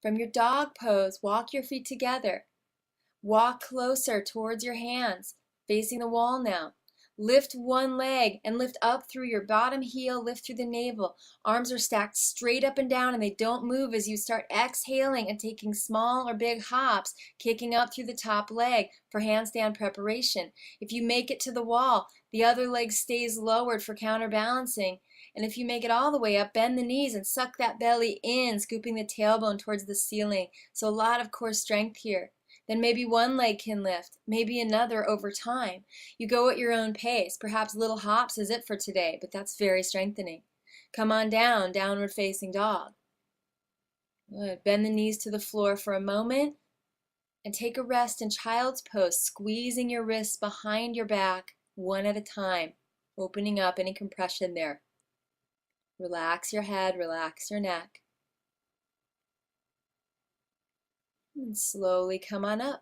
From your dog pose, walk your feet together. Walk closer towards your hands, facing the wall now. Lift one leg and lift up through your bottom heel, lift through the navel. Arms are stacked straight up and down and they don't move as you start exhaling and taking small or big hops, kicking up through the top leg for handstand preparation. If you make it to the wall, the other leg stays lowered for counterbalancing. And if you make it all the way up, bend the knees and suck that belly in, scooping the tailbone towards the ceiling. So a lot of core strength here. Then maybe one leg can lift, maybe another over time. You go at your own pace. Perhaps little hops is it for today, but that's very strengthening. Come on down, downward facing dog. Good. Bend the knees to the floor for a moment and take a rest in child's pose, squeezing your wrists behind your back one at a time, opening up any compression there. Relax your head, relax your neck. And slowly come on up.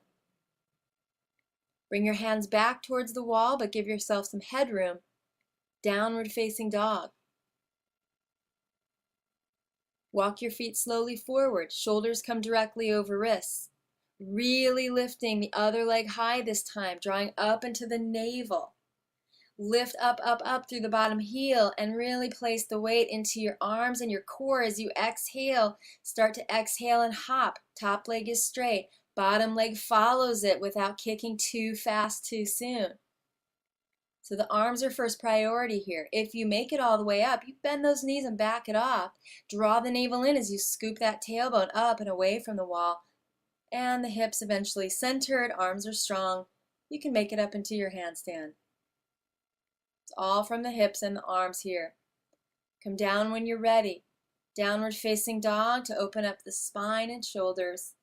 Bring your hands back towards the wall, but give yourself some headroom. Downward facing dog. Walk your feet slowly forward. Shoulders come directly over wrists. Really lifting the other leg high this time, drawing up into the navel. Lift up, up, up through the bottom heel and really place the weight into your arms and your core as you exhale. Start to exhale and hop. Top leg is straight. Bottom leg follows it without kicking too fast too soon. So the arms are first priority here. If you make it all the way up, you bend those knees and back it off. Draw the navel in as you scoop that tailbone up and away from the wall. And the hips eventually centered, arms are strong. You can make it up into your handstand. It's all from the hips and the arms here. Come down when you're ready. Downward facing dog to open up the spine and shoulders.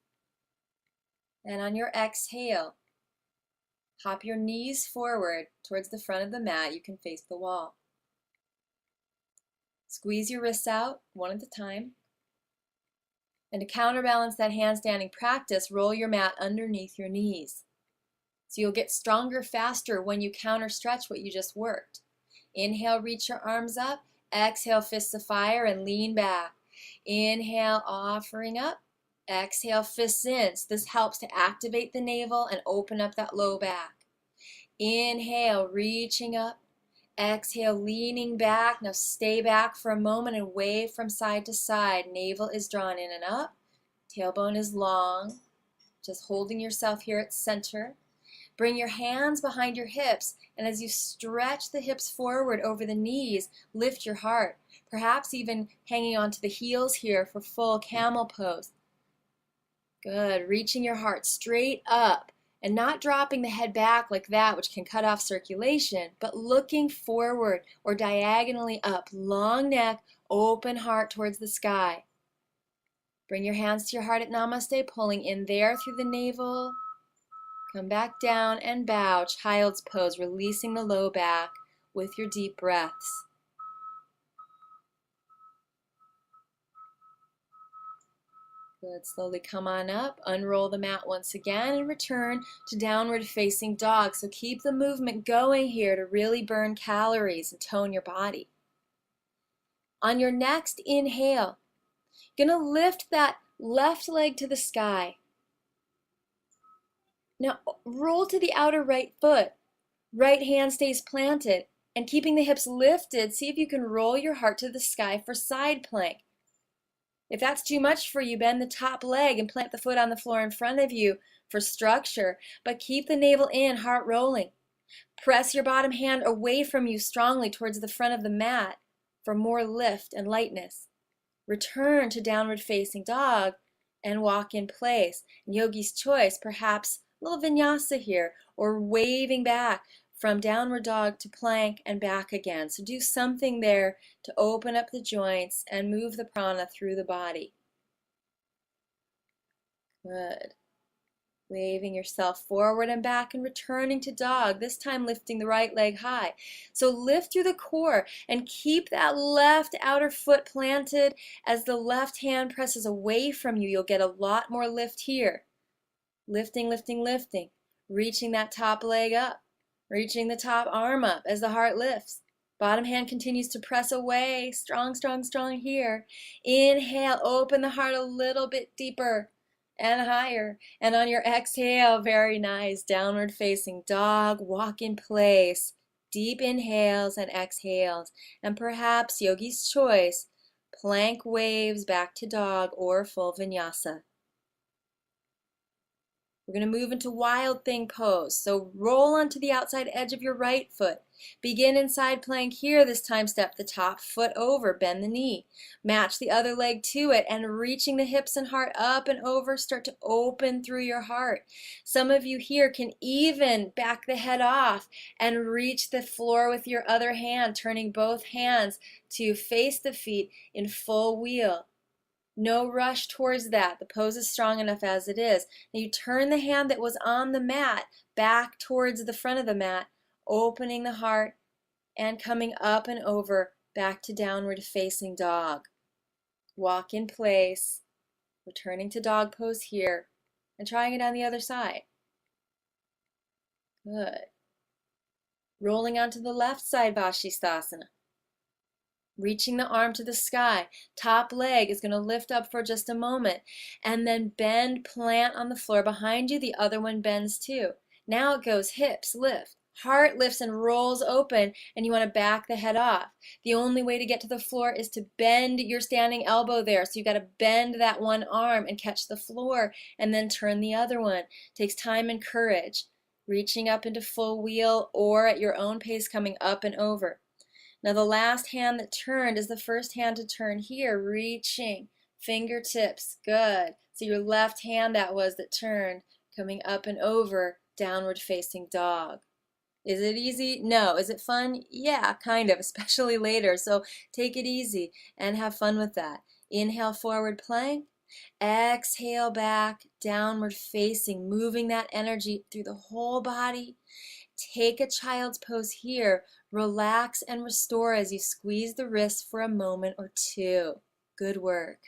And on your exhale, hop your knees forward towards the front of the mat. You can face the wall. Squeeze your wrists out one at a time. And to counterbalance that handstanding practice, roll your mat underneath your knees. So you'll get stronger faster when you counter stretch what you just worked. Inhale, reach your arms up. Exhale, fists of fire and lean back. Inhale, offering up. Exhale, fists in. So this helps to activate the navel and open up that low back. Inhale, reaching up. Exhale, leaning back. Now stay back for a moment and wave from side to side. Navel is drawn in and up. Tailbone is long. Just holding yourself here at center. Bring your hands behind your hips, and as you stretch the hips forward over the knees, lift your heart, perhaps even hanging onto the heels here for full camel pose. Good. Reaching your heart straight up and not dropping the head back like that, which can cut off circulation, but looking forward or diagonally up. Long neck, open heart towards the sky. Bring your hands to your heart at namaste, pulling in there through the navel. Come back down and bow, child's pose, releasing the low back with your deep breaths. Good. Slowly come on up, unroll the mat once again, and return to downward facing dog. So keep the movement going here to really burn calories and tone your body. On your next inhale, you're going to lift that left leg to the sky. Now roll to the outer right foot. Right hand stays planted. And keeping the hips lifted, see if you can roll your heart to the sky for side plank. If that's too much for you, bend the top leg and plant the foot on the floor in front of you for structure. But keep the navel in, heart rolling. Press your bottom hand away from you strongly towards the front of the mat for more lift and lightness. Return to downward facing dog and walk in place. Yogi's choice, perhaps a little vinyasa here, or waving back from downward dog to plank and back again. So do something there to open up the joints and move the prana through the body. Good. Waving yourself forward and back and returning to dog, this time lifting the right leg high. So lift through the core and keep that left outer foot planted as the left hand presses away from you. You'll get a lot more lift here. Lifting, lifting, lifting. Reaching that top leg up. Reaching the top arm up as the heart lifts. Bottom hand continues to press away. Strong, strong, strong here. Inhale, open the heart a little bit deeper and higher. And on your exhale, very nice, downward facing dog, walk in place. Deep inhales and exhales. And perhaps yogi's choice, plank waves back to dog or full vinyasa. We're going to move into wild thing pose. So roll onto the outside edge of your right foot. Begin in side plank here. This time step the top foot over, bend the knee. Match the other leg to it and reaching the hips and heart up and over, start to open through your heart. Some of you here can even back the head off and reach the floor with your other hand, turning both hands to face the feet in full wheel. No rush towards that. The pose is strong enough as it is. Now you turn the hand that was on the mat back towards the front of the mat, opening the heart and coming up and over back to downward facing dog. Walk in place, returning to dog pose here, and trying it on the other side. Good. Rolling onto the left side, Vashisthasana. Reaching the arm to the sky. Top leg is going to lift up for just a moment. And then bend, plant on the floor behind you. The other one bends too. Now it goes hips, lift. Heart lifts and rolls open, and you want to back the head off. The only way to get to the floor is to bend your standing elbow there. So you've got to bend that one arm and catch the floor, and then turn the other one. It takes time and courage. Reaching up into full wheel or at your own pace coming up and over. Now the last hand that turned is the first hand to turn here, reaching, fingertips, good. So your left hand that was that turned, coming up and over, downward facing dog. Is it easy? No. Is it fun? Yeah, kind of, especially later. So take it easy and have fun with that. Inhale, forward plank. Exhale back, downward facing, moving that energy through the whole body. Take a child's pose here. Relax and restore as you squeeze the wrists for a moment or two. Good work.